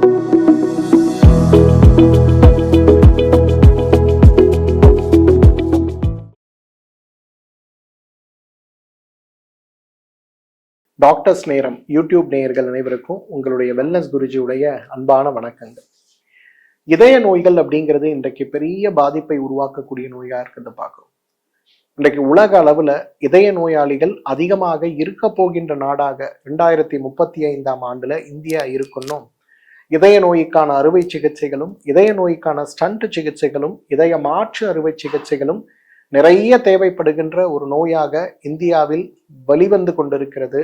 Doctors நேரம் YouTube நேயர்கள் அனைவருக்கும் உங்களுடைய வெல்னஸ் குருஜியுடைய அன்பான வணக்கங்கள். இதய நோய்கள் அப்படிங்கிறது இன்றைக்கு பெரிய பாதிப்பை உருவாக்கக்கூடிய நோயா இருக்கிறத பார்க்கிறோம். இன்றைக்கு உலக அளவுல இதய நோயாளிகள் அதிகமாக இருக்க போகின்ற நாடாக 2035 இந்தியா இருக்கணும். இதய நோய்க்கான அறுவை சிகிச்சைகளும் இதய நோய்க்கான ஸ்டண்ட் சிகிச்சைகளும் இதய மாற்று அறுவை சிகிச்சைகளும் நிறைய தேவைப்படுகின்ற ஒரு நோயாக இந்தியாவில் வெளிவந்து கொண்டிருக்கிறது.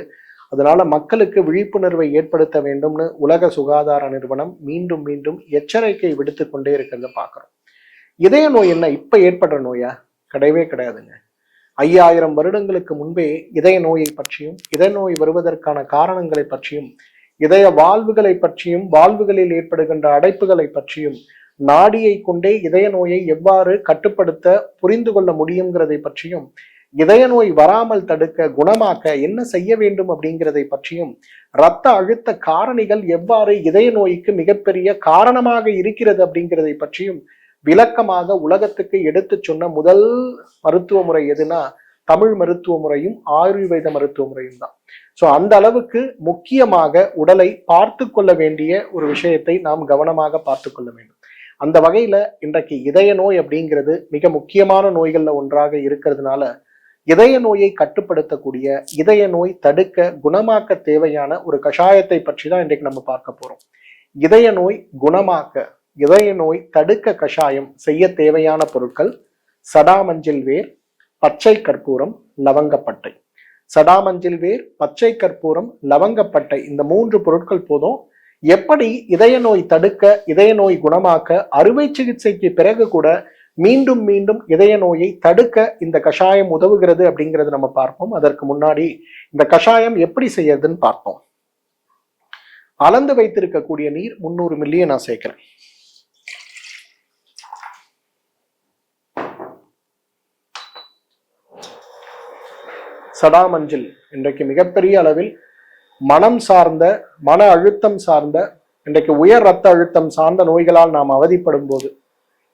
அதனால மக்களுக்கு விழிப்புணர்வை ஏற்படுத்த வேண்டும்னு உலக சுகாதார நிறுவனம் மீண்டும் மீண்டும் எச்சரிக்கை விடுத்து கொண்டே இருக்கிறத பார்க்கிறோம். இதய நோய் என்ன இப்ப ஏற்படுற நோயா? கிடையவே கிடையாதுங்க. 5000 வருடங்களுக்கு முன்பே இதய நோயை பற்றியும் இதய நோய் வருவதற்கான காரணங்களை பற்றியும் இதய வாழ்வுகளை பற்றியும் வாழ்வுகளில் ஏற்படுகின்ற அடைப்புகளை பற்றியும் நாடியை கொண்டே இதய நோயை எவ்வாறு கட்டுப்படுத்த புரிந்து கொள்ள முடியுங்கிறதை பற்றியும் இதய நோய் வராமல் தடுக்க குணமாக்க என்ன செய்ய வேண்டும் அப்படிங்கிறதை பற்றியும் இரத்த அழுத்த காரணிகள் எவ்வாறு இதய நோய்க்கு மிகப்பெரிய காரணமாக இருக்கிறது அப்படிங்கிறதை பற்றியும் விளக்கமாக உலகத்துக்கு எடுத்து சொன்ன முதல் மருத்துவ முறை எதுனா தமிழ் மருத்துவ முறையும் ஆயுர்வேத மருத்துவ முறையும் தான். ஸோ அந்த அளவுக்கு முக்கியமாக உடலை பார்த்து கொள்ள வேண்டிய ஒரு விஷயத்தை நாம் கவனமாக பார்த்து கொள்ள வேண்டும். அந்த வகையில இன்றைக்கு இதய நோய் அப்படிங்கிறது மிக முக்கியமான நோய்கள்ல ஒன்றாக இருக்கிறதுனால இதய நோயை கட்டுப்படுத்தக்கூடிய இதய நோய் தடுக்க குணமாக்க தேவையான ஒரு கஷாயத்தை பற்றி தான் இன்றைக்கு நம்ம பார்க்க போறோம். இதய நோய் குணமாக்க இதய நோய் தடுக்க கஷாயம் செய்ய தேவையான பொருட்கள் சடாமஞ்சில் வேர், பச்சை கற்பூரம், லவங்கப்பட்டை. சடாமஞ்சில் வேர், பச்சை கற்பூரம், லவங்கப்பட்டை இந்த 3 பொருட்கள் போதும். எப்படி இதய நோய் தடுக்க இதய நோய் குணமாக்க அறுவை சிகிச்சைக்கு பிறகு கூட மீண்டும் மீண்டும் இதய நோயை தடுக்க இந்த கஷாயம் உதவுகிறது அப்படிங்கிறது நம்ம பார்ப்போம். அதற்கு முன்னாடி இந்த கஷாயம் எப்படி செய்யறதுன்னு பார்ப்போம். அளந்து வைத்திருக்கக்கூடிய நீர் 300 மில்லியை நான் சேர்க்கிறேன். சடாமஞ்சில் இன்றைக்கு மிகப்பெரிய அளவில் மனம் சார்ந்த மன அழுத்தம் சார்ந்த இன்றைக்கு உயர் ரத்த அழுத்தம் சார்ந்த நோய்களால் நாம் அவதிப்படும் போது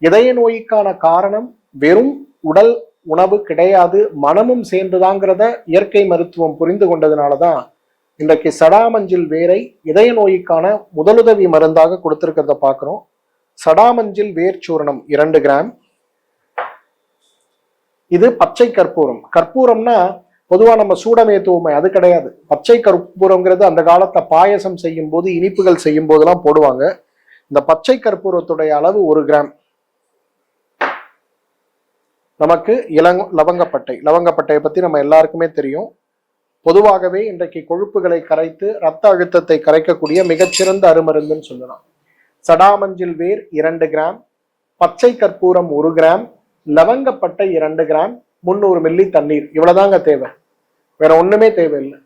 இதய நோய்க்கான காரணம் வெறும் உடல் உணவு கிடையாது, மனமும் சேர்ந்துதாங்கிறத இயற்கை மருத்துவம் புரிந்து கொண்டதுனாலதான் இன்றைக்கு சடாமஞ்சில் வேரை இதய நோய்க்கான முதலுதவி மருந்தாக கொடுத்திருக்கிறத பார்க்கிறோம். சடாமஞ்சில் வேர் சூரணம் 2 கிராம். இது பச்சை கற்பூரம். கற்பூரம்னா பொதுவா நம்ம சூடமேத்துவோமே, அது கிடையாது. பச்சை கற்பூரம்ங்கிறது அந்த காலத்தை பாயசம் செய்யும் போது இனிப்புகள் செய்யும் போதெல்லாம் போடுவாங்க. இந்த பச்சை கற்பூரத்துடைய அளவு 1 கிராம். நமக்கு லவங்கப்பட்டை. லவங்கப்பட்டையை பத்தி நம்ம எல்லாருக்குமே தெரியும். பொதுவாகவே இன்றைக்கு கொழுப்புகளை கரைத்து இரத்த அழுத்தத்தை கரைக்கக்கூடிய மிகச்சிறந்த அருமருந்துன்னு சொல்லலாம். சடாமஞ்சில் வேர் 2 கிராம், பச்சை கற்பூரம் 1 கிராம், லவங்கப்பட்டை 2 கிராம், 300 மில்லி தண்ணீர். இவ்வளவுதாங்க தேவை, வேற ஒண்ணுமே தேவையில்லை.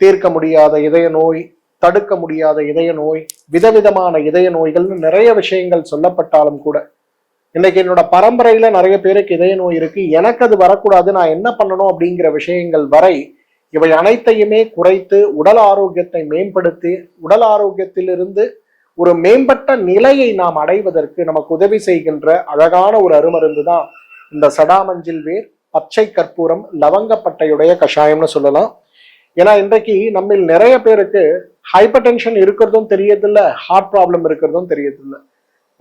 தீர்க்க முடியாத இதய நோய், தடுக்க முடியாத இதய நோய், விதவிதமான இதய நோய்கள்னு நிறைய விஷயங்கள் சொல்லப்பட்டாலும் கூட இன்னைக்கு என்னோட பரம்பரையில நிறைய பேருக்கு இதய நோய் இருக்கு, எனக்கு அது வரக்கூடாது, நான் என்ன பண்ணணும் அப்படிங்கிற விஷயங்கள் வரை இவை அனைத்தையுமே குறைத்து உடல் ஆரோக்கியத்தை மேம்படுத்தி உடல் ஆரோக்கியத்திலிருந்து ஒரு மேம்பட்ட நிலையை நாம் அடைவதற்கு நமக்கு உதவி செய்கின்ற அழகான ஒரு அருமருந்து தான் இந்த சடாமஞ்சில் வேர், பச்சை கற்பூரம், லவங்கப்பட்டையுடைய கஷாயம்னு சொல்லலாம். ஏன்னா இன்றைக்கு நம்மில் நிறைய பேருக்கு ஹைப்பர் டென்ஷன் இருக்கிறதும் தெரியறதில்ல, ஹார்ட் ப்ராப்ளம் இருக்கிறதும் தெரியறதில்ல.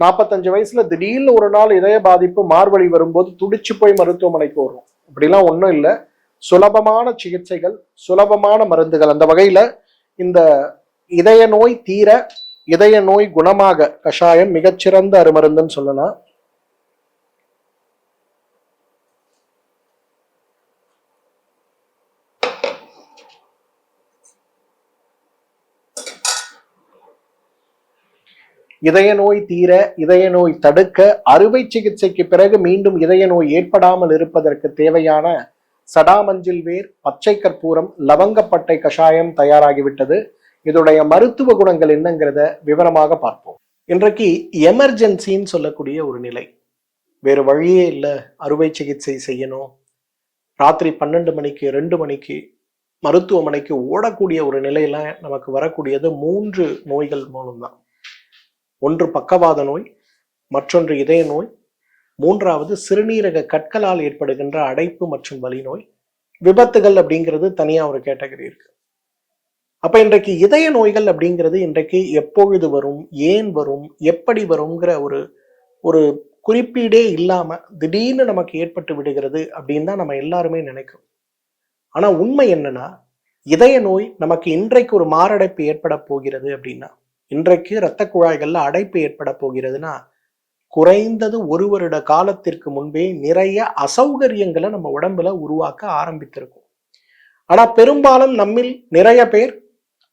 45 வயசுல திடீர்னு ஒரு நாள் இதய பாதிப்பு மார்வழி வரும்போது துடிச்சு போய் மருத்துவமனைக்கு வரும். அப்படிலாம் ஒன்றும் இல்லை. சுலபமான சிகிச்சைகள், சுலபமான மருந்துகள். அந்த வகையில இந்த இதய நோய் தீர இதய நோய் குணமாக கஷாயம் மிகச்சிறந்த அருமருந்துன்னு சொல்லலாம். இதய நோய் தீர இதய நோய் தடுக்க அறுவை சிகிச்சைக்கு பிறகு மீண்டும் இதய நோய் ஏற்படாமல் இருப்பதற்கு தேவையான சடாமஞ்சில் வேர், பச்சை கற்பூரம், லவங்கப்பட்டை கஷாயம் தயாராகிவிட்டது. இதோடைய மருத்துவ குணங்கள் என்னங்கிறத விவரமாக பார்ப்போம். இன்றைக்கு எமர்ஜென்சின்னு சொல்லக்கூடிய ஒரு நிலை, வேறு வழியே இல்லை, அறுவை சிகிச்சை செய்யணும், ராத்திரி 12 மணிக்கு 2 மணிக்கு மருத்துவமனைக்கு ஓடக்கூடிய ஒரு நிலையில நமக்கு வரக்கூடியது 3 நோய்கள் மூலம்தான். ஒன்று பக்கவாத நோய், மற்றொன்று இதய நோய், மூன்றாவது சிறுநீரக கற்களால் ஏற்படுகின்ற அடைப்பு மற்றும் வலி நோய். விபத்துகள் அப்படிங்கிறது தனியா ஒரு கேட்டகரி இருக்கு. அப்ப இன்றைக்கு இதய நோய்கள் அப்படிங்கிறது இன்றைக்கு எப்பொழுது வரும், ஏன் வரும், எப்படி வருங்கிற ஒரு ஒரு குறிப்பீடே இல்லாம திடீர்னு நமக்கு ஏற்பட்டு விடுகிறது அப்படின்னு தான் நம்ம எல்லாருமே நினைக்கிறோம். ஆனா உண்மை என்னன்னா, இதய நோய் நமக்கு இன்றைக்கு ஒரு மாரடைப்பு ஏற்பட போகிறது அப்படின்னா, இன்றைக்கு இரத்த குழாய்கள்ல அடைப்பு ஏற்பட போகிறதுனா, குறைந்தது 1 வருட காலத்திற்கு முன்பே நிறைய அசௌகரியங்களை நம்ம உடம்புல உருவாக்க ஆரம்பித்திருக்கும். ஆனா பெரும்பாலும் நம்மில் நிறைய பேர்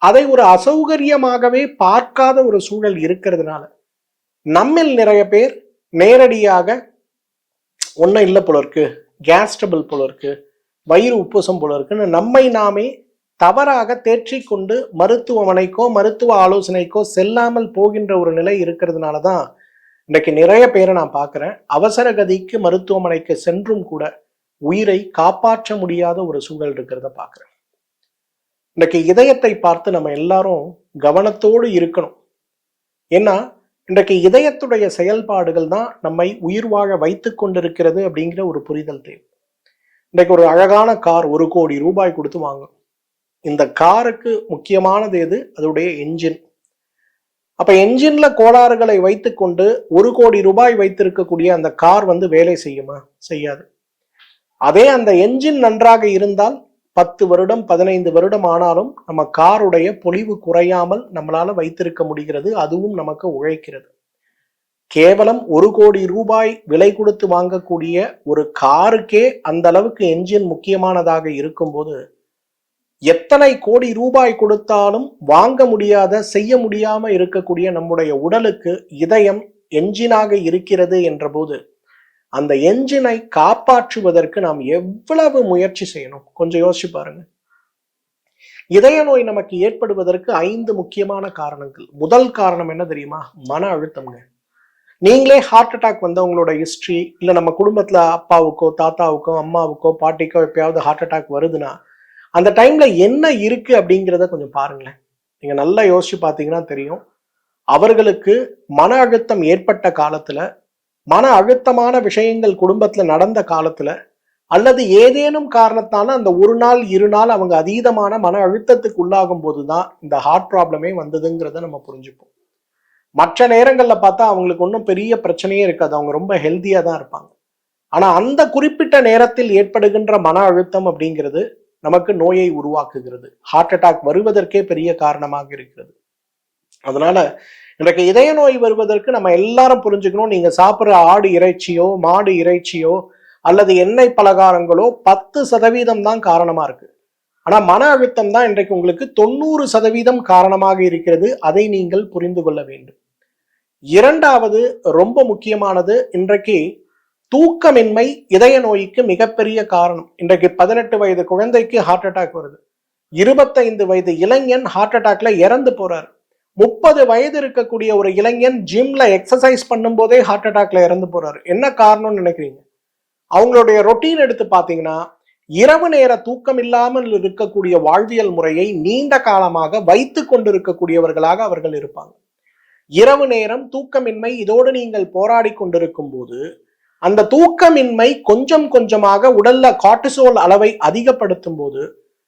அதை ஒரு அசௌகரியமாகவே பார்க்காத ஒரு சூழல் இருக்கிறதுனால, நம்மில் நிறைய பேர் நேரடியாக ஒன்னும் இல்லை போல இருக்கு, கேஸ் ட்ரபிள் போல இருக்கு, வயிறு உப்புசம் போல இருக்குன்னு நம்மை நாமே தவறாக தேற்றிக்கொண்டு மருத்துவமனைக்கோ மருத்துவ ஆலோசனைக்கோ செல்லாமல் போகின்ற ஒரு நிலை இருக்கிறதுனாலதான் இன்னைக்கு நிறைய பேரை நான் பார்க்கிறேன், அவசர கதிக்கு மருத்துவமனைக்கு சென்றும் கூட உயிரை காப்பாற்ற முடியாத ஒரு சூழல் இருக்கிறத பார்க்கிறேன். இன்னைக்கு இதயத்தை பார்த்து நம்ம எல்லாரும் கவனத்தோடு இருக்கணும். ஏன்னா இன்றைக்கு இதயத்துடைய செயல்பாடுகள் தான் நம்மை உயிர் வாழ வைத்து கொண்டிருக்கிறது அப்படிங்கிற ஒரு புரிதல் தேவை. இன்றைக்கு ஒரு அழகான கார் 1 கோடி ரூபாய் கொடுத்து வாங்கும். இந்த காருக்கு முக்கியமானது எது? அதோடைய என்ஜின். அப்ப என்ஜின்ல கோளாறுகளை வைத்துக்கொண்டு 1 கோடி ரூபாய் வைத்திருக்கக்கூடிய அந்த கார் வேலை செய்யுமா? செய்யாது. அதே அந்த என்ஜின் நன்றாக இருந்தால் 10 வருடம் 15 வருடம் ஆனாலும் நம்ம காருடைய பொலிவு குறையாமல் நம்மளால வைத்திருக்க முடிகிறது, அதுவும் நமக்கு உழைக்கிறது. கேவலம் 1 கோடி ரூபாய் விலை கொடுத்து வாங்கக்கூடிய ஒரு காருக்கே அந்த அளவுக்கு என்ஜின் முக்கியமானதாக இருக்கும்போது, எத்தனை கோடி ரூபாய் கொடுத்தாலும் வாங்க முடியாத, செய்ய முடியாம இருக்கக்கூடிய நம்முடைய உடலுக்கு இதயம் என்ஜினாக இருக்கிறது என்ற போது, அந்த என்ஜினை காப்பாற்றுவதற்கு நாம் எவ்வளவு முயற்சி செய்யணும் கொஞ்சம் யோசிச்சு பாருங்க. இதய நோய் நமக்கு ஏற்படுவதற்கு 5 முக்கியமான காரணங்கள். முதல் காரணம் என்ன தெரியுமா? மன அழுத்தம்ங்க. நீங்களே ஹார்ட் அட்டாக் வந்தவங்களோட ஹிஸ்டரி, இல்லை நம்ம குடும்பத்துல அப்பாவுக்கோ தாத்தாவுக்கோ அம்மாவுக்கோ பாட்டிக்கோ எப்பயாவது ஹார்ட் அட்டாக் வருதுன்னா அந்த டைம்ல என்ன இருக்கு அப்படிங்கிறத கொஞ்சம் பாருங்களேன். நீங்க நல்லா யோசிச்சு பார்த்தீங்கன்னா தெரியும், அவர்களுக்கு மன அழுத்தம் ஏற்பட்ட காலத்துல, மன அழுத்தமான விஷயங்கள் குடும்பத்துல நடந்த காலத்துல, அல்லது ஏதேனும் காரணத்தால அந்த 1 நாள் 2 நாள் அவங்க அதீதமான மன அழுத்தத்துக்கு உள்ளாகும் போதுதான் இந்த ஹார்ட் ப்ராப்ளமே வந்ததுங்கிறத நம்ம புரிஞ்சுப்போம். மற்ற நேரங்கள்ல பார்த்தா அவங்களுக்கு ஒன்றும் பெரிய பிரச்சனையே இருக்காது, அவங்க ரொம்ப ஹெல்த்தியா தான் இருப்பாங்க. ஆனா அந்த குறிப்பிட்ட நேரத்தில் ஏற்படுகின்ற மன அழுத்தம் அப்படிங்கிறது நமக்கு நோயை உருவாக்குகிறது, ஹார்ட் அட்டாக் வருவதற்கே பெரிய காரணமாக இருக்கிறது. அதனால இன்றைக்கு இதய நோய் வருவதற்கு நம்ம எல்லாரும் புரிஞ்சுக்கணும், நீங்க சாப்பிட்ற ஆடு இறைச்சியோ மாடு இறைச்சியோ அல்லது எண்ணெய் பலகாரங்களோ 10% தான் காரணமா இருக்கு. ஆனா மன அழுத்தம் தான் இன்றைக்கு உங்களுக்கு 90% காரணமாக இருக்கிறது. அதை நீங்கள் புரிந்து கொள்ள வேண்டும். இரண்டாவது ரொம்ப முக்கியமானது, இன்றைக்கு தூக்கமின்மை இதய நோய்க்கு மிகப்பெரிய காரணம். இன்றைக்கு 18 வயது குழந்தைக்கு ஹார்ட் அட்டாக் வருது, 25 வயது இளைஞன் ஹார்ட் அட்டாக்ல இறந்து போறாரு, 30 வயது இருக்கக்கூடிய ஒரு இளைஞன் ஜிம்ல எக்ஸசைஸ் பண்ணும் போதே ஹார்ட் அட்டாக்ல இறந்து போறாரு. என்ன காரணம்னு நினைக்கிறீங்க? அவங்களுடைய ரொட்டீன் எடுத்து பார்த்தீங்கன்னா, இரவு நேர தூக்கம் இல்லாமல் இருக்கக்கூடிய வாழ்வியல் முறையை நீண்ட காலமாக வைத்து கொண்டிருக்கக்கூடியவர்களாக அவர்கள் இருப்பாங்க. இரவு நேரம் தூக்கமின்மை இதோடு நீங்கள் போராடி கொண்டிருக்கும் போது, அந்த தூக்கமின்மை கொஞ்சம் கொஞ்சமாக உடல்ல கார்டிசோல் அளவை அதிகப்படுத்தும் போது,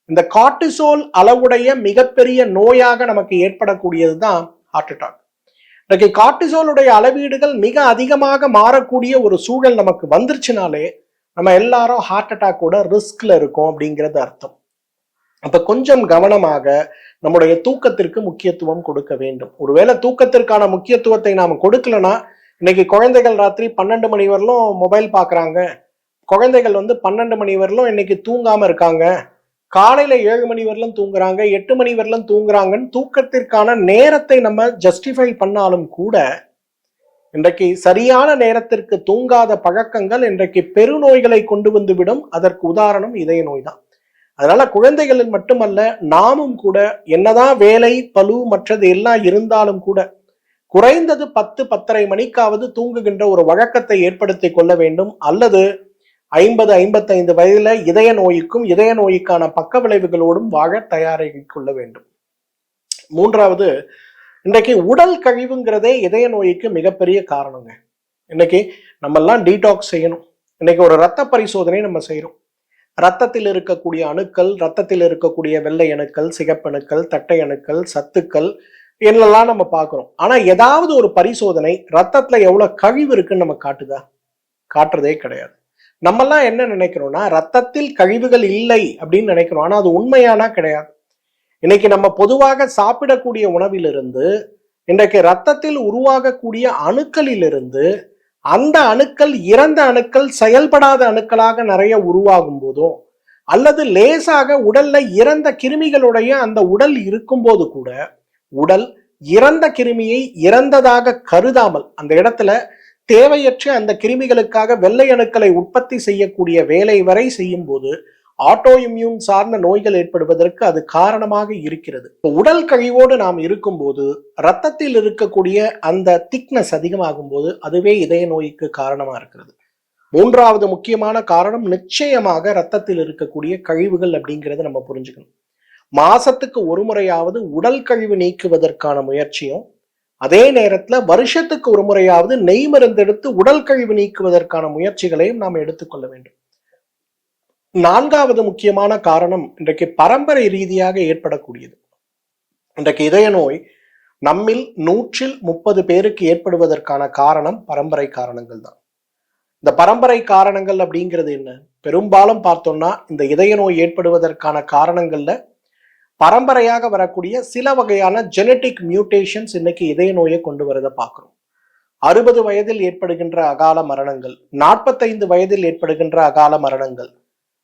இந்த கார்டிசோல் அளவுடைய மிகப்பெரிய நோயாக நமக்கு ஏற்படக்கூடியதுதான் ஹார்ட் அட்டாக். இன்னைக்கு கார்டிசோலுடைய அளவீடுகள் மிக அதிகமாக மாறக்கூடிய ஒரு சூழல் நமக்கு வந்துருச்சுனாலே நம்ம எல்லாரும் ஹார்ட் அட்டாக்கோட ரிஸ்க்ல இருக்கோம் அப்படிங்கிறது அர்த்தம். அப்ப கொஞ்சம் கவனமாக நம்முடைய தூக்கத்திற்கு முக்கியத்துவம் கொடுக்க வேண்டும். ஒருவேளை தூக்கத்திற்கான முக்கியத்துவத்தை நாம கொடுக்கலன்னா, இன்னைக்கு குழந்தைகள் ராத்திரி 12 மணி வரலும் மொபைல் பாக்குறாங்க, குழந்தைகள் 12 மணி வரலும் இன்னைக்கு தூங்காம இருக்காங்க, காலையில 7 மணி வரலும் தூங்குறாங்க, 8 மணி வரலும் தூங்குறாங்கன்னு தூக்கத்திற்கான நேரத்தை நம்ம ஜஸ்டிஃபை பண்ணாலும் கூட, இன்றைக்கு சரியான நேரத்திற்கு தூங்காத பழக்கங்கள் இன்றைக்கு பெருநோய்களை கொண்டு வந்து விடும். அதற்கு உதாரணம் இதய நோய் தான். அதனால குழந்தைகளில் மட்டுமல்ல, நாமும் கூட என்னதான் வேலை பளு மற்றது எல்லாம் இருந்தாலும் கூட குறைந்தது 10-10:30 மணிக்காவது தூங்குகின்ற ஒரு வழக்கத்தை ஏற்படுத்தி கொள்ள வேண்டும். அல்லது 50-55 வயதுல இதய நோய்க்கும் இதய நோய்க்கான பக்க விளைவுகளோடும் வாழ தயாராகி கொள்ள வேண்டும். மூன்றாவது, இன்றைக்கு உடல் கழிவுங்கிறதே இதய நோய்க்கு மிகப்பெரிய காரணங்க. இன்னைக்கு நம்ம எல்லாம் டீடாக்ஸ் செய்யணும். இன்னைக்கு ஒரு ரத்த பரிசோதனை நம்ம செய்யறோம். ரத்தத்தில் இருக்கக்கூடிய அணுக்கள், ரத்தத்தில் இருக்கக்கூடிய வெள்ளை அணுக்கள், சிகப்பணுக்கள், தட்டை அணுக்கள், சத்துக்கள் என்னெல்லாம் நம்ம பார்க்கிறோம். ஆனா ஏதாவது ஒரு பரிசோதனை ரத்தத்துல எவ்வளவு கழிவு இருக்குன்னு நம்ம காட்டுதா? காட்டுறதே கிடையாது. நம்மெல்லாம் என்ன நினைக்கிறோம்னா ரத்தத்தில் கழிவுகள் இல்லை அப்படின்னு நினைக்கிறோம். ஆனா அது உண்மையானா கிடையாது. இன்னைக்கு நம்ம பொதுவாக சாப்பிடக்கூடிய உணவிலிருந்து இன்றைக்கு ரத்தத்தில் உருவாகக்கூடிய அணுக்களிலிருந்து அந்த அணுக்கள் இறந்த அணுக்கள், செயல்படாத அணுக்களாக நிறைய உருவாகும் போதும், அல்லது லேசாக உடல்ல இறந்த கிருமிகளுடைய அந்த உடல் இருக்கும்போது கூட உடல் இறந்த கிருமியை இறந்ததாக கருதாமல் அந்த இடத்துல தேவையற்ற அந்த கிருமிகளுக்காக வெள்ளை அணுக்களை உற்பத்தி செய்யக்கூடிய வேலை வரை செய்யும் போது ஆட்டோ இம்யூன் சார்ந்த நோய்கள் ஏற்படுவதற்கு அது காரணமாக இருக்கிறது. உடல் கழிவோடு நாம் இருக்கும்போது ரத்தத்தில் இருக்கக்கூடிய அந்த திக்னஸ் அதிகமாகும் போது அதுவே இதய நோய்க்கு காரணமா இருக்கிறது. மூன்றாவது முக்கியமான காரணம் நிச்சயமாக ரத்தத்தில் இருக்கக்கூடிய கழிவுகள் அப்படிங்கிறத நம்ம புரிஞ்சுக்கணும். மாசத்துக்கு ஒரு முறையாவது உடல் கழிவு நீக்குவதற்கான முயற்சியும், அதே நேரத்துல வருஷத்துக்கு ஒரு முறையாவது நெய் மருந்தெடுத்து உடல் கழிவு நீக்குவதற்கான முயற்சிகளையும் நாம் எடுத்துக்கொள்ள வேண்டும். நான்காவது முக்கியமான காரணம் இன்றைக்கு பரம்பரை ரீதியாக ஏற்படக்கூடியது. இன்றைக்கு இதய நோய் நம்மில் 130 பேருக்கு ஏற்படுவதற்கான காரணம் பரம்பரை காரணங்கள் தான். இந்த பரம்பரை காரணங்கள் அப்படிங்கிறது என்ன? பெரும்பாலும் பார்த்தோம்னா இந்த இதய நோய் ஏற்படுவதற்கான காரணங்கள்ல பரம்பரையாக வரக்கூடிய சில வகையான ஜெனட்டிக் மியூட்டேஷன்ஸ் இன்னைக்கு இதய நோயை கொண்டு வரதை பார்க்கிறோம். 60 வயதில் ஏற்படுகின்ற அகால மரணங்கள், 45 வயதில் ஏற்படுகின்ற அகால மரணங்கள்,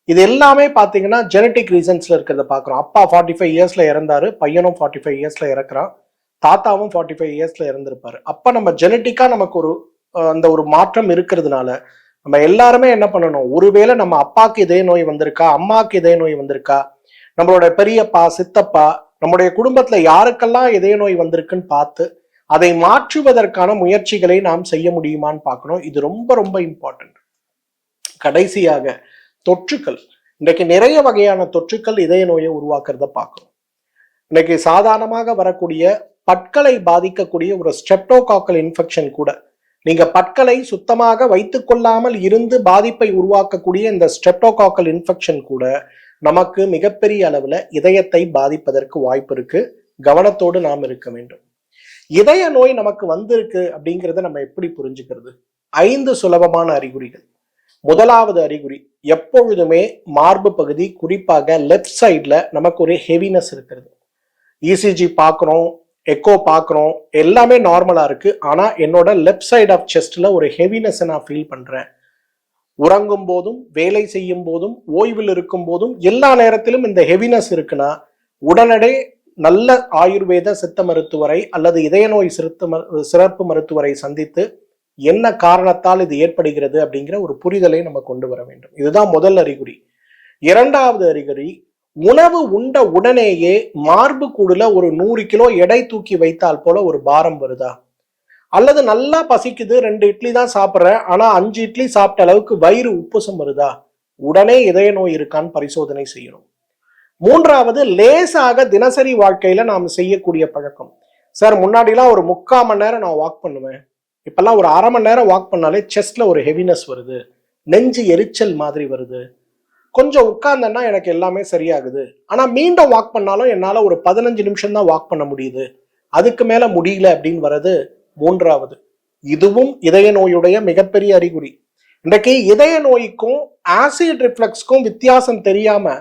இது எல்லாமே பாத்தீங்கன்னா ஜெனட்டிக் ரீசன்ஸ்ல இருக்கிறத பாக்குறோம். அப்பா 45 இயர்ஸ்ல இறந்தாரு, பையனும் 45 இயர்ஸ்ல இறக்குறான், தாத்தாவும் 45 இயர்ஸ்ல இறந்திருப்பாரு. அப்ப நம்ம ஜெனட்டிக்கா நமக்கு அந்த ஒரு மாற்றம் இருக்கிறதுனால நம்ம எல்லாருமே என்ன பண்ணணும், ஒருவேளை நம்ம அப்பாக்கு இதய நோய் வந்திருக்கா, அம்மாக்கு இதய நோய் வந்திருக்கா, நம்மளோட பெரியப்பா, சித்தப்பா, நம்முடைய குடும்பத்துல யாருக்கெல்லாம் இதய நோய் வந்திருக்குன்னு பார்த்து அதை மாற்றுவதற்கான முயற்சிகளை நாம் செய்ய முடியுமான்னு பார்க்கணும். இது ரொம்ப ரொம்ப இம்பார்ட்டன்ட். கடைசியாக தொற்றுக்கள். இன்றைக்கு நிறைய வகையான தொற்றுக்கள் இதய நோயை உருவாக்குறத பார்க்கணும். இன்னைக்கு சாதாரணமாக வரக்கூடிய பற்களை பாதிக்கக்கூடிய ஒரு ஸ்ட்ரெப்டோகாக்கல் இன்ஃபெக்ஷன் கூட, நீங்க பற்களை சுத்தமாக வைத்துக் கொள்ளாமல் இருந்து பாதிப்பை உருவாக்கக்கூடிய இந்த ஸ்ட்ரெப்டோகாக்கல் இன்ஃபெக்ஷன் கூட நமக்கு மிகப்பெரிய அளவுல இதயத்தை பாதிப்பதற்கு வாய்ப்பு இருக்கு. கவனத்தோடு நாம் இருக்க வேண்டும். இதய நோய் நமக்கு வந்திருக்கு அப்படிங்கிறத நம்ம எப்படி புரிஞ்சுக்கிறது? 5 சுலபமான அறிகுறிகள். முதலாவது அறிகுறி, எப்பொழுதுமே மார்பு பகுதி, குறிப்பாக லெஃப்ட் சைட்ல நமக்கு ஒரு ஹெவினஸ் இருக்கிறது. இசிஜி பார்க்குறோம், எக்கோ பார்க்குறோம், எல்லாமே நார்மலா இருக்கு. ஆனா என்னோட லெஃப்ட் சைட் ஆஃப் செஸ்ட்ல ஒரு ஹெவினஸ் நான் ஃபீல் பண்றேன். உறங்கும் போதும், வேலை செய்யும் போதும், ஓய்வில் இருக்கும் போதும், எல்லா நேரத்திலும் இந்த ஹெவினஸ் இருக்குன்னா உடனடி நல்ல ஆயுர்வேத சித்த மருத்துவரை அல்லது இதய நோய் சிறப்பு மருத்துவரை சந்தித்து என்ன காரணத்தால் இது ஏற்படுகிறது அப்படிங்கிற ஒரு புரிதலை நம்ம கொண்டு வர வேண்டும். இதுதான் முதல் அறிகுறி. இரண்டாவது அறிகுறி, உணவு உண்ட உடனேயே மார்பு கூடுல ஒரு 100 கிலோ எடை தூக்கி வைத்தால் போல ஒரு பாரம் வருதா? அல்லது நல்லா பசிக்குது, 2 இட்லி தான் சாப்பிட்றேன், ஆனா 5 இட்லி சாப்பிட்ட அளவுக்கு வயிறு உப்புசம் வருதா? உடனே இதய நோய் இருக்கான்னு பரிசோதனை செய்யணும். மூன்றாவது, லேசாக தினசரி வாழ்க்கையில நாம் செய்யக்கூடிய பழக்கம். சார், முன்னாடிலாம் ஒரு 3/4 மணி நேரம் நான் வாக் பண்ணுவேன், இப்பெல்லாம் ஒரு 1/2 மணி நேரம் வாக் பண்ணாலே செஸ்ட்ல ஒரு ஹெவினஸ் வருது, நெஞ்சு எரிச்சல் மாதிரி வருது, கொஞ்சம் உட்கார்ந்தேன்னா எனக்கு எல்லாமே சரியாகுது, ஆனா மீண்டும் வாக் பண்ணாலும் என்னால ஒரு 15 நிமிஷம் தான் வாக் பண்ண முடியுது, அதுக்கு மேல முடியல அப்படின்னு வர்றது மூன்றாவது. இதுவும் இதய நோயுடைய மிகப்பெரிய அறிகுறி. இன்றைக்கு இதய நோய்க்கும் ஆசிட் ரிஃப்ளக்ஸ்க்கும் வித்தியாசம் தெரியாம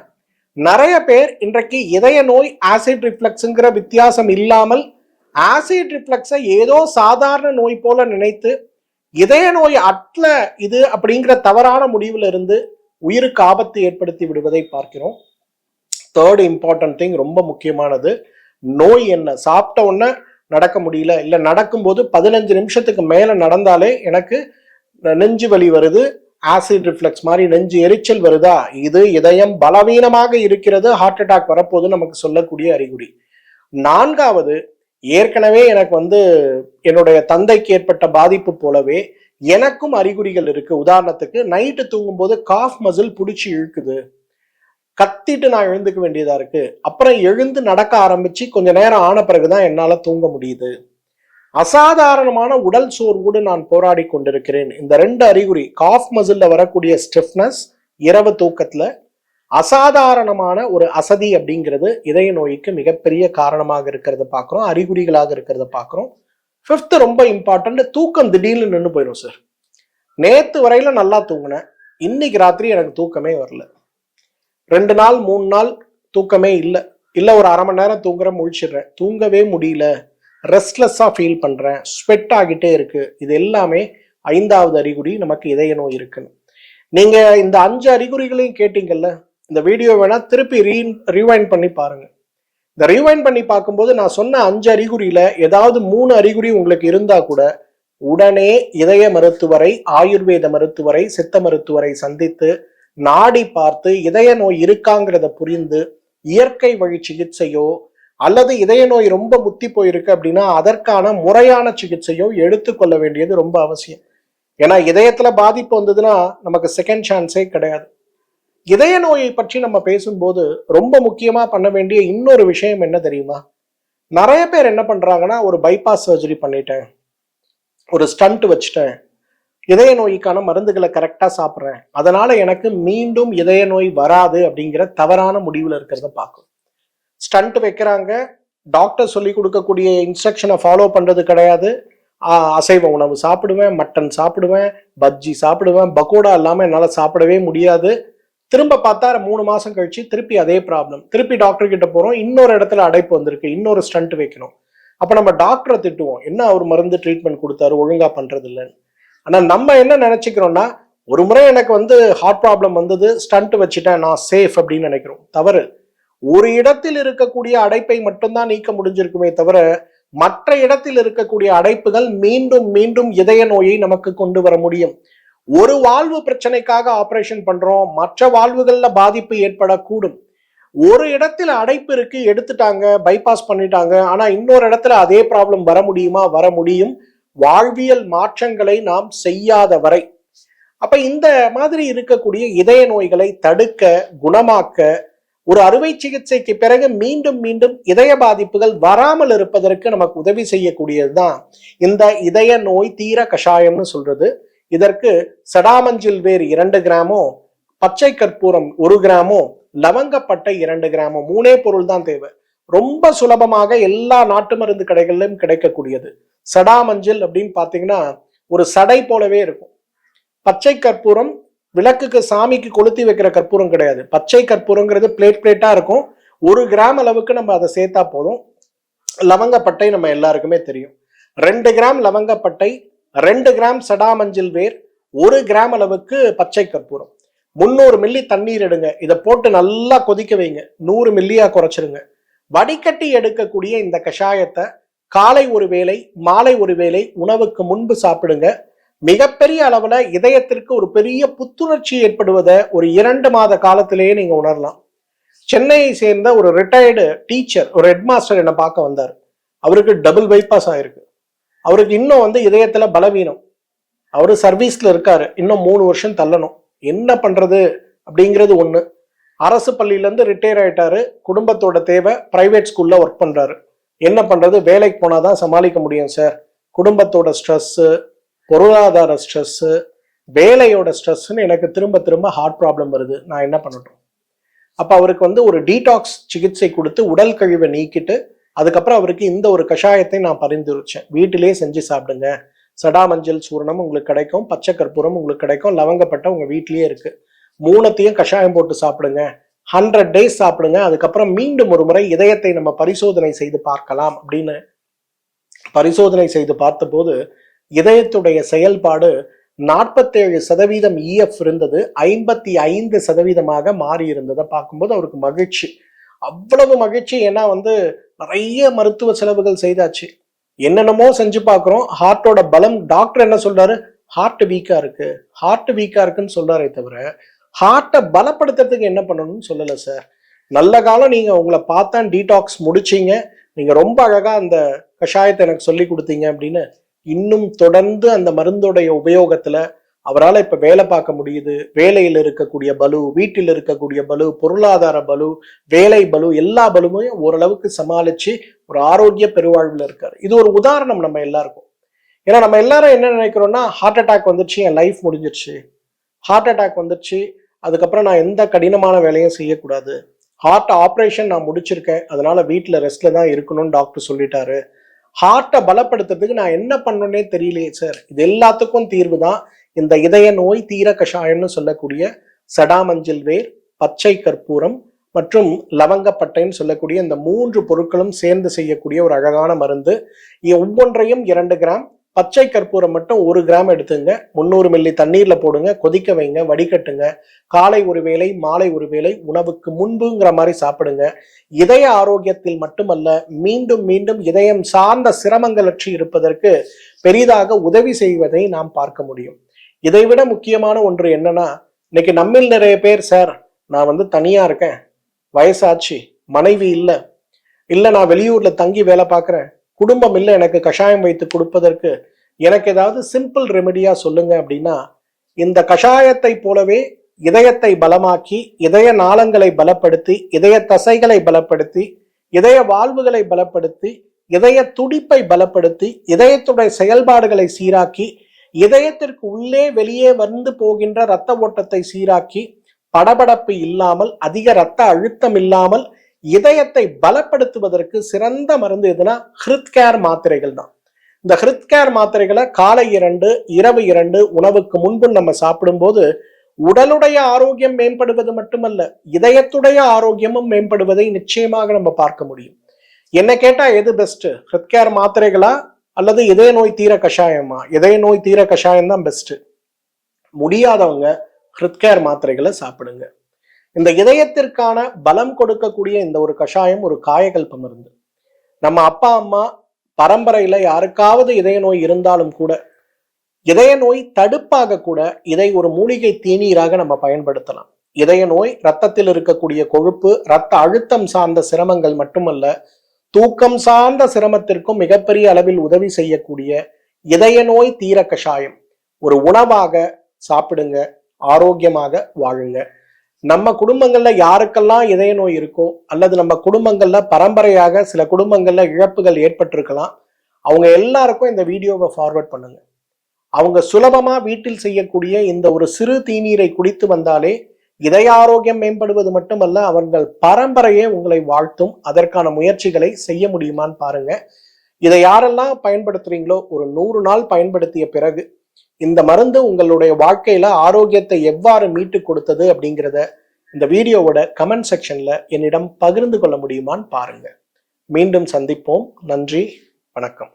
நிறைய பேர் இன்றைக்கு இதய நோய் ஆசிட் ரிஃப்ளக்ஸ்ங்கிற வித்தியாசம் இல்லாமல் ஆசிட் ரிஃப்ளக்ஸை ஏதோ சாதாரண நோய் போல நினைத்து இதய நோய் அட்ல இது அப்படிங்கிற தவறான முடிவுல இருந்து உயிருக்கு ஆபத்து ஏற்படுத்தி விடுவதை பார்க்கிறோம். தேர்ட் இம்பார்ட்டன்ட் திங், ரொம்ப முக்கியமானது, நோய் என்ன, சாப்பிட்ட உடனே நடக்க முடியல, இல்ல நடக்கும்போது 15 நிமிஷத்துக்கு மேல நடந்தாலே எனக்கு நெஞ்சு வலி வருது, ஆசிட் ரிஃப்ளக்ஸ் மாதிரி நெஞ்சு எரிச்சல் வருதா, இது இதயம் பலவீனமாக இருக்கிறது, ஹார்ட் அட்டாக் வரப்போது நமக்கு சொல்லக்கூடிய அறிகுறி. நான்காவது, ஏற்கனவே எனக்கு என்னுடைய தந்தைக்கு ஏற்பட்ட பாதிப்பு போலவே எனக்கும் அறிகுறிகள் இருக்கு. உதாரணத்துக்கு, நைட்டு தூங்கும் போது காஃப் மசில் பிடிச்சி இழுக்குது, கத்திட்டு நான் எழுந்துக்க வேண்டியதா இருக்கு. அப்புறம் எழுந்து நடக்க ஆரம்பிச்சு கொஞ்ச நேரம் ஆன பிறகுதான் என்னால தூங்க முடியுது. அசாதாரணமான உடல் சோர்வோடு நான் போராடி கொண்டிருக்கிறேன். இந்த 2 அறிகுறி, காஃப் மசில்ல வரக்கூடிய ஸ்டிஃப்னஸ் இரவு தூக்கத்துல, அசாதாரணமான ஒரு அசதி அப்படிங்கிறது இதய நோய்க்கு மிகப்பெரிய காரணமாக இருக்கிறத பாக்குறோம், அறிகுறிகளாக இருக்கிறத பாக்குறோம். 5th ரொம்ப இம்பார்ட்டன்ட், தூக்கம் திடீர்னு நின்று போயிடும் சார். நேத்து வரையில நல்லா தூங்கினேன், இன்னைக்கு ராத்திரி எனக்கு தூக்கமே வரல. 2 நாள் 3 நாள் தூக்கமே இல்லை, இல்ல ஒரு அரை மணி நேரம் தூங்குறேன், முழிச்சிடுறேன், தூங்கவே முடியல, ரெஸ்ட்லெஸ்ஸா ஃபீல் பண்றேன், ஸ்வெட் ஆகிட்டே இருக்கு. இது எல்லாமே 5வது அறிகுறி நமக்கு இதய நோய் இருக்குன்னு. நீங்க இந்த 5 அறிகுறிகளையும் கேட்டீங்கல்ல, இந்த வீடியோ வேணா திருப்பி ரீவைண்ட் பண்ணி பாருங்க. இந்த ரீவைண்ட் பண்ணி பார்க்கும்போது நான் சொன்ன 5 அறிகுறியில ஏதாவது 3 அறிகுறி உங்களுக்கு இருந்தா கூட உடனே இதய மருத்துவரை, ஆயுர்வேத மருத்துவரை, சித்த மருத்துவரை சந்தித்து நாடி பார்த்து இதய நோய் இருக்காங்கிறத புரிந்து இயற்கை வழி சிகிச்சையோ அல்லது இதய நோய் ரொம்ப முத்தி போயிருக்கு அப்படின்னா அதற்கான முறையான சிகிச்சையோ எடுத்துக்கொள்ள வேண்டியது ரொம்ப அவசியம். ஏன்னா இதயத்துல பாதிப்பு வந்ததுன்னா நமக்கு செகண்ட் சான்ஸே கிடையாது. இதய நோயை பற்றி நம்ம பேசும்போது ரொம்ப முக்கியமா பண்ண வேண்டிய இன்னொரு விஷயம் என்ன தெரியுமா? நிறைய பேர் என்ன பண்றாங்கன்னா, ஒரு பைபாஸ் சர்ஜரி பண்ணிட்டேன், ஒரு ஸ்டண்ட் வச்சுட்டேன், இதய நோய்க்கான மருந்துகளை கரெக்டா சாப்பிட்றேன், அதனால எனக்கு மீண்டும் இதய நோய் வராது அப்படிங்கிற தவறான முடிவுல இருக்கிறத பார்க்கும். ஸ்டண்ட் வைக்கிறாங்க, டாக்டர் சொல்லி கொடுக்கக்கூடிய இன்ஸ்ட்ரக்ஷனை ஃபாலோ பண்றது கிடையாது. அசைவ உணவு சாப்பிடுவேன், மட்டன் சாப்பிடுவேன், பஜ்ஜி சாப்பிடுவேன், பக்கோடா இல்லாம என்னால சாப்பிடவே முடியாது. திரும்ப பார்த்தா 3 மாசம் கழிச்சு திருப்பி அதே ப்ராப்ளம், திருப்பி டாக்டர் கிட்ட போறோம், இன்னொரு இடத்துல அடைப்பு வந்திருக்கு, இன்னொரு ஸ்டண்ட் வைக்கணும். அப்ப நம்ம டாக்டரை திட்டுவோம், என்ன அவர் மருந்து ட்ரீட்மெண்ட் கொடுத்தாரு, ஒழுங்கா பண்றது இல்லைன்னு. ஆனா நம்ம என்ன நினைச்சுக்கிறோம்னா, ஒரு முறை எனக்கு ஹார்ட் ப்ராப்ளம் வந்தது, ஸ்டண்ட் வச்சுட்டேன், நான் சேஃப் அப்படின்னு நினைக்கிறோம். தவறு. ஒரு இடத்தில் இருக்கக்கூடிய அடைப்பை மட்டும்தான் நீக்க முடிஞ்சிருக்குமே தவிர மற்ற இடத்தில் இருக்கக்கூடிய அடைப்புகள் மீண்டும் மீண்டும் இதய நோயை நமக்கு கொண்டு வர முடியும். ஒரு வாழ்வு பிரச்சனைக்காக ஆபரேஷன் பண்றோம், மற்ற வாழ்வுகள்ல பாதிப்பு ஏற்படக்கூடும். ஒரு இடத்துல அடைப்பு இருக்கு, எடுத்துட்டாங்க, பைபாஸ் பண்ணிட்டாங்க, ஆனா இன்னொரு இடத்துல அதே ப்ராப்ளம் வர முடியுமா? வர முடியும், வாழ்வியல் மாற்றங்களை நாம் செய்யாத வரை. அப்ப இந்த மாதிரி இருக்கக்கூடிய இதய நோய்களை தடுக்க, குணமாக்க, ஒரு அறுவை சிகிச்சைக்கு பிறகு மீண்டும் மீண்டும் இதய பாதிப்புகள் வராமல் இருப்பதற்கு நமக்கு உதவி செய்யக்கூடியதுதான் இந்த இதய நோய் தீர கஷாயம்னு சொல்றது. இதற்கு சடாமஞ்சில் வேர் 2 கிராமோ, பச்சை கற்பூரம் 1 கிராமோ, லவங்கப்பட்டை 2 கிராமோ, 3 பொருள் தான் தேவை. ரொம்ப சுலபமாக எல்லா நாட்டு மருந்து கடைகளிலும் கிடைக்கக்கூடியது. சடாமஞ்சள் அப்படின்னு பாத்தீங்கன்னா ஒரு சடை போலவே இருக்கும். பச்சை கற்பூரம் விளக்குக்கு சாமிக்கு கொளுத்தி வைக்கிற கற்பூரம் கிடையாது. பச்சை கற்பூரங்கிறது பிளேட்டா இருக்கும். 1 கிராம் அளவுக்கு நம்ம அதை சேர்த்தா போதும். லவங்கப்பட்டை நம்ம எல்லாருக்குமே தெரியும். 2 கிராம் லவங்கப்பட்டை, 2 கிராம் சடாமஞ்சில் வேர், 1 கிராம் அளவுக்கு பச்சை கற்பூரம், 300 மில்லி தண்ணீர் எடுங்க. இதை போட்டு நல்லா கொதிக்க வைங்க, 100 மில்லியா குறைச்சிருங்க. வடிகட்டி எடுக்கக்கூடிய இந்த கஷாயத்தை காலை ஒரு வேளை, மாலை ஒரு வேளை உணவுக்கு முன்பு சாப்பிடுங்க. மிகப்பெரிய அளவுல இதயத்திற்கு ஒரு பெரிய புத்துணர்ச்சி ஏற்படுவதை ஒரு 2 மாத காலத்திலேயே நீங்க உணரலாம். சென்னையை சேர்ந்த ஒரு ரிட்டையர்டு டீச்சர், ஒரு ஹெட் மாஸ்டர் என்னை பார்க்க வந்தார். அவருக்கு டபுள் பைபாஸ் ஆயிருக்கு. அவருக்கு இன்னும் இதயத்துல பலவீனம். அவரு சர்வீஸ்ல இருக்காரு, இன்னும் 3 வருஷம் தள்ளணும். என்ன பண்றது அப்படிங்கிறது ஒண்ணு. அரசு பள்ளியில இருந்து ரிட்டையர் ஆயிட்டாரு, குடும்பத்தோட தேவை, பிரைவேட் ஸ்கூல்ல ஒர்க் பண்றாரு. என்ன பண்றது, வேலைக்கு போனாதான் சமாளிக்க முடியும் சார். குடும்பத்தோட ஸ்ட்ரெஸ், பொருளாதார ஸ்ட்ரெஸ், வேலையோட ஸ்ட்ரெஸ்ன்னு எனக்கு திரும்ப திரும்ப ஹார்ட் ப்ராப்ளம் வருது, நான் என்ன பண்ணட்டும்? அப்ப அவருக்கு ஒரு டீடாக்ஸ் சிகிச்சை கொடுத்து உடல் கழிவை நீக்கிட்டு அதுக்கப்புறம் அவருக்கு இந்த ஒரு கஷாயத்தை நான் பரிந்துரைச்சேன். வீட்டிலேயே செஞ்சு சாப்பிடுங்க. சடாமஞ்சள் சூரணம் உங்களுக்கு கிடைக்கும், பச்சை கற்பூரம் உங்களுக்கு கிடைக்கும், லவங்கப்பட்டை உங்க வீட்லயே இருக்கு. 3த்தையும் கஷாயம் போட்டு சாப்பிடுங்க. 100 டேஸ் சாப்பிடுங்க. அதுக்கப்புறம் மீண்டும் ஒரு முறை இதயத்தை நம்ம பரிசோதனை செய்து பார்க்கலாம் அப்படின்னு பரிசோதனை செய்து பார்த்த போது இதயத்துடைய செயல்பாடு 47% EF இருந்தது, 55% மாறி இருந்ததை பார்க்கும்போது அவருக்கு மகிழ்ச்சி, அவ்வளவு மகிழ்ச்சி. ஏன்னா நிறைய மருத்துவ செலவுகள் செய்தாச்சு, என்னென்னமோ செஞ்சு பார்க்குறோம். ஹார்ட்டோட பலம், டாக்டர் என்ன சொல்றாரு, ஹார்ட் வீக்கா இருக்கு, ஹார்ட் வீக்கா இருக்குன்னு சொல்றாரே தவிர ஹார்ட்டை பலப்படுத்துறதுக்கு என்ன பண்ணணும்னு சொல்லலை சார். நல்ல காலம் நீங்க உங்களை பார்த்தா டீடாக்ஸ் முடிச்சீங்க, நீங்க ரொம்ப அழகா அந்த கஷாயத்தை எனக்கு சொல்லி கொடுத்தீங்க அப்படின்னு இன்னும் தொடர்ந்து அந்த மருந்துடைய உபயோகத்துல அவரால் இப்ப வேலை பார்க்க முடியுது. வேலையில் இருக்கக்கூடிய பலு, வீட்டில் இருக்கக்கூடிய பலு, பொருளாதார பலு, வேலை பலு, எல்லா பலுமே ஓரளவுக்கு சமாளிச்சு ஒரு ஆரோக்கிய பெருவாழ்வுல இருக்காரு. இது ஒரு உதாரணம் நம்ம எல்லாருக்கும். ஏன்னா நம்ம எல்லாரும் என்ன நினைக்கிறோம்னா, ஹார்ட் அட்டாக் வந்துருச்சு, என் லைஃப் முடிஞ்சிருச்சு. ஹார்ட் அட்டாக் வந்துருச்சு, அதுக்கப்புறம் நான் எந்த கடினமான வேலையும் செய்யக்கூடாது. ஹார்ட் ஆப்ரேஷன் நான் முடிச்சிருக்கேன், அதனால வீட்டில் ரெஸ்ட்ல தான் இருக்கணும்னு டாக்டர் சொல்லிட்டாரு. ஹார்ட்டை பலப்படுத்துறதுக்கு நான் என்ன பண்ணணுன்னே தெரியலையே சார். இது எல்லாத்துக்கும் தீர்வு தான் இந்த இதய நோய் தீர கஷாயம்னு சொல்லக்கூடிய சடாமஞ்சள் வேர், பச்சை கற்பூரம் மற்றும் லவங்கப்பட்டைன்னு சொல்லக்கூடிய இந்த 3 பொருட்களும் சேர்ந்து செய்யக்கூடிய ஒரு அழகான மருந்து. ஒவ்வொன்றையும் 2 கிராம், பச்சை கற்பூரம் மட்டும் 1 கிராம் எடுத்துங்க. 300 மில்லி தண்ணீர்ல போடுங்க, கொதிக்க வைங்க, வடிகட்டுங்க. காலை ஒரு வேளை, மாலை ஒரு வேளை, உணவுக்கு முன்புங்கிற மாதிரி சாப்பிடுங்க. இதய ஆரோக்கியத்தில் மட்டுமல்ல, மீண்டும் மீண்டும் இதயம் சார்ந்த சிரமங்களற்று இருப்பதற்கு பெரிதாக உதவி செய்வதை நாம் பார்க்க முடியும். இதைவிட முக்கியமான ஒன்று என்னன்னா, இன்னைக்கு நம்மில் நிறைய பேர், சார் நான் தனியா இருக்கேன், வயசாச்சு, மனைவி இல்ல நான் வெளியூர்ல தங்கி வேலை பார்க்குறேன், குடும்பம் இல்லை எனக்கு கஷாயம் வைத்து கொடுப்பதற்கு, எனக்கு ஏதாவது சிம்பிள் ரெமெடியா சொல்லுங்க அப்படின்னா, இந்த கஷாயத்தை போலவே இதயத்தை பலமாக்கி, இதய நாளங்களை பலப்படுத்தி, இதய தசைகளை பலப்படுத்தி, இதய வாழ்வுகளை பலப்படுத்தி, இதய துடிப்பை பலப்படுத்தி, இதயத்துடைய செயல்பாடுகளை சீராக்கி, இதயத்திற்கு உள்ளே வெளியே வந்து போகின்ற இரத்த ஓட்டத்தை சீராக்கி, படபடப்பு இல்லாமல், அதிக இரத்த அழுத்தம் இல்லாமல் இதயத்தை பலப்படுத்துவதற்கு சிறந்த மருந்து எதுனா ஹிருத் கேர் மாத்திரைகள் தான். இந்த ஹிருத் கேர் மாத்திரைகளை காலை 2, இரவு 2 உணவுக்கு முன்பு நம்ம சாப்பிடும்போது உடலுடைய ஆரோக்கியம் மேம்படுவது மட்டுமல்ல, இதயத்துடைய ஆரோக்கியமும் மேம்படுவதை நிச்சயமாக நம்ம பார்க்க முடியும். என்ன கேட்டா எது பெஸ்ட், ஹிருத் கேர் மாத்திரைகளா அல்லது இதய நோய் தீர கஷாயமா? இதய நோய் தீர கஷாயம் தான் பெஸ்ட். முடியாதவங்க ஹிருத் கேர் மாத்திரைகளை சாப்பிடுங்க. இந்த இதயத்திற்கான பலம் கொடுக்கக்கூடிய இந்த ஒரு கஷாயம் ஒரு காயகல்ப மருந்து. நம்ம அப்பா அம்மா பரம்பரையில யாருக்காவது இதய நோய் இருந்தாலும் கூட, இதய நோய் தடுப்பாக கூட இதை ஒரு மூலிகை தேநீராக நம்ம பயன்படுத்தலாம். இதய நோய், ரத்தத்தில் இருக்கக்கூடிய கொழுப்பு, இரத்த அழுத்தம் சார்ந்த சிரமங்கள் மட்டுமல்ல, தூக்கம் சார்ந்த சிரமத்திற்கும் மிகப்பெரிய அளவில் உதவி செய்யக்கூடிய இதய நோய் தீர கஷாயம் ஒரு உணவாக சாப்பிடுங்க, ஆரோக்கியமாக வாழுங்க. நம்ம குடும்பங்கள்ல யாருக்கெல்லாம் இதய நோய் இருக்கோ, அல்லது நம்ம குடும்பங்கள்ல பரம்பரையாக சில குடும்பங்கள்ல இழப்புகள் ஏற்பட்டிருக்கலாம், அவங்க எல்லாருக்கும் இந்த வீடியோவை ஃபார்வர்ட் பண்ணுங்க. அவங்க சுலபமா வீட்டில் செய்யக்கூடிய இந்த ஒரு சிறு தீநீரை குடித்து வந்தாலே இதய ஆரோக்கியம் மேம்படுவது மட்டுமல்ல, அவர்கள் பரம்பரையே உங்களை வாழ்த்தும். அதற்கான முயற்சிகளை செய்ய முடியுமான்னு பாருங்க. இதை யாரெல்லாம் பயன்படுத்துறீங்களோ, ஒரு 100 நாள் பயன்படுத்திய பிறகு இந்த மருந்து உங்களுடைய வாழ்க்கையில ஆரோக்கியத்தை எவ்வாறு மீட்டு கொடுத்தது அப்படிங்கிறத இந்த வீடியோவோட கமெண்ட் செக்ஷன்ல என்னிடம் பகிர்ந்து கொள்ள முடியுமான்னு பாருங்க. மீண்டும் சந்திப்போம். நன்றி, வணக்கம்.